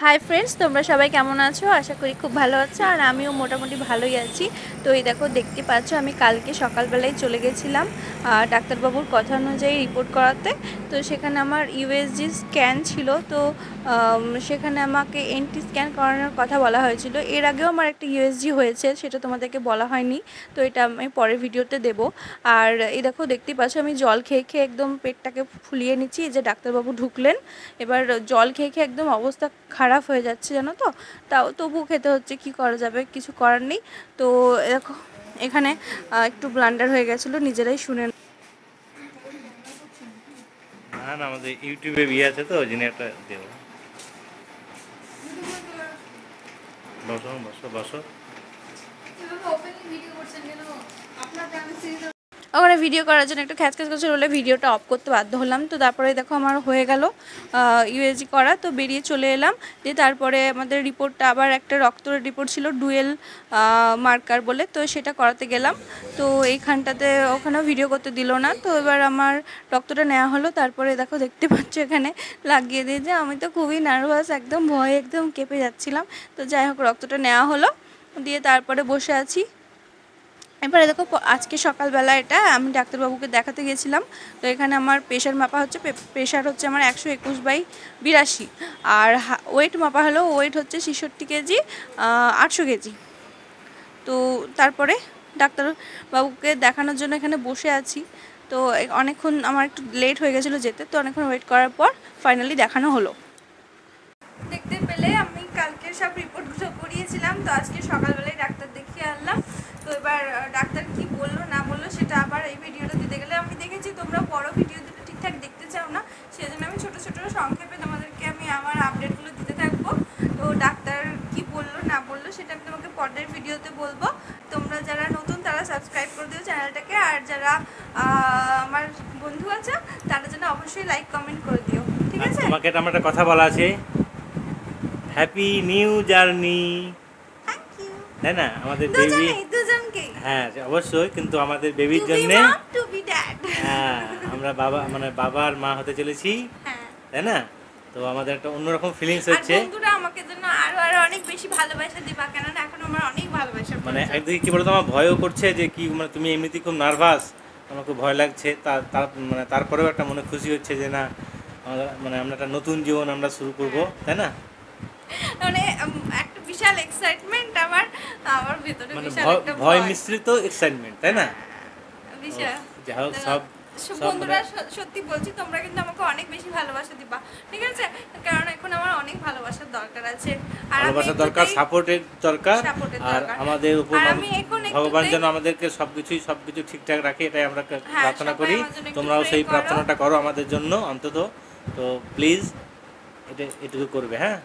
Hi friends, তোমরা সবাই কেমন আছো? আশা করি খুব ভালো আছো, আর আমিও মোটামুটি ভালোই আছি। তো এই দেখো, দেখতে পাচ্ছ আমি কালকে সকালবেলায় চলে গেছিলাম ডাক্তারবাবুর কথা অনুযায়ী রিপোর্ট করাতে। তো সেখানে আমার ইউএসজি স্ক্যান ছিল। তো সেখানে আমাকে এনটি স্ক্যান করানোর কথা বলা হয়েছিল। এর আগেও আমার একটা ইউএসজি হয়েছে, সেটা তোমাদেরকে বলা হয়নি। তো এটা আমি পরের ভিডিওতে দেবো। আর এই দেখো, দেখতেই পাচ্ছ আমি জল খেয়ে খেয়ে একদম পেটটাকে ফুলিয়ে নিচ্ছি। এই যে ডাক্তারবাবু ঢুকলেন, এবার জল খেয়ে খেয়ে একদম অবস্থা খারাপ হয়ে যাচ্ছে, জানো তো। তাও তবু খেতে হচ্ছে, কি করা যাবে, কিছু করার নেই। তো দেখো, এখানে একটু ব্লান্ডার হয়ে গেছিলো, নিজেরাই শুনে। না না, আমাদের ইউটিউবে বিয়ে আছে তো, ওই জন্য একটা দেবো। বসো বসো বসো। ওখানে ভিডিও করার জন্য একটু খ্যাচ খ্যাচ করছে বলে ভিডিওটা অফ করতে বাধ্য হলাম। তো তারপরে দেখো আমার হয়ে গেল ইউএসজি করা। তো বেরিয়ে চলে এলাম। দিয়ে তারপরে আমাদের রিপোর্টটা আবার একটা রক্তের রিপোর্ট ছিল, ডুয়েল মার্কার বলে। তো সেটা করাতে গেলাম। তো এইখানটাতে ওখানেও ভিডিও করতে দিল না। তো এবার আমার রক্তটা নেওয়া হলো। তারপরে দেখো, দেখতে পাচ্ছ এখানে লাগিয়ে দিয়েছে। আমি তো খুবই নার্ভাস, একদম ভয়ে একদম কেঁপে যাচ্ছিলাম। তো যাই হোক, রক্তটা নেওয়া হলো। দিয়ে তারপরে বসে আছি। এবারে দেখো, আজকে সকালবেলা এটা আমি ডাক্তারবাবুকে দেখাতে গেছিলাম। তো এখানে আমার প্রেশার মাপা হচ্ছে। প্রেশার হচ্ছে আমার 121/82। আর ওয়েট মাপা হলো, ওয়েট হচ্ছে 66 কেজি, 800 কেজি। তো তারপরে ডাক্তারবাবুকে দেখানোর জন্য এখানে বসে আছি। তো অনেকক্ষণ আমার একটু লেট হয়ে গেছিলো যেতে। তো অনেকক্ষণ ওয়েট করার পর ফাইনালি দেখানো হলো। দেখতে পেলে আমি কালকে সব রিপোর্টগুলো করিয়েছিলাম। তো আজকে সকালবেলায় ডাক্তার দেখিয়ে আনলাম। তো এবার ডাক্তার কি বললো না বললো সেটা আবার এই ভিডিওটা দিতে গেলে, আমি দেখেছি তোমরা বড় ভিডিও দিতে ঠিকঠাক দেখতে চাও না, সেজন্য আমি ছোটো ছোটো সংক্ষেপে তোমাদেরকে আমি আমার আপডেটগুলো দিতে থাকবো। তো ডাক্তার কি বললো না বললো সেটা আমি তোমাকে পরের ভিডিওতে বলবো। তোমরা যারা নতুন তারা সাবস্ক্রাইব করে দিও চ্যানেলটাকে, আর যারা আমার বন্ধু আছে তারা যেন অবশ্যই লাইক কমেন্ট করে দিও, ঠিক আছে? তোমাকে আমার একটা কথা বলা আছে, হ্যাপি নিউ জার্নি। তাই না আমাদের বেবি? হ্যাঁ অবশ্যই, কিন্তু আমাদের বেবির জন্য হ্যাঁ আমরা বাবার মা হতে চলেছি, তাই না? তো আমাদের একটা অন্যরকম ফিলিংস হচ্ছে। বন্ধুরা আমাকে জন্য আরো আরো অনেক বেশি ভালোবাসা দিবা, কেননা এখন আমার অনেক ভালোবাসা মানে একদিকে কি বলতো, আমার ভয়ও করছে যে কি, মানে তুমি এমনিতেই খুব নার্ভাস, আমার খুব ভয় লাগছে। মানে তারপরেও একটা মনে খুশি হচ্ছে যে না, মানে আমরা একটা নতুন জীবন আমরা শুরু করব, তাই না? মানে একটা বিশাল এক্সাইটমেন্ট আমার ভিতরে, বিশাল একটা ভয় মিশ্রিত এক্সাইটমেন্ট, তাই না? বিশাল। যাই হোক, সব বন্ধুরা সত্যি বলছি, তোমরা কিন্তু আমাকে অনেক বেশি ভালোবাসা দিবা, ঠিক আছে? কারণ এখন আমার অনেক ভালোবাসার দরকার আছে, আর ভালোবাসার দরকার, সাপোর্টের দরকার। আর আমাদের উপর ভগবান যেন আমাদেরকে সবকিছু ঠিকঠাক রাখে, এটাই আমরা প্রার্থনা করি। তোমরাও সেই প্রার্থনাটা করো আমাদের জন্য অন্তত। তো প্লিজ এটুকু করবে, হ্যাঁ।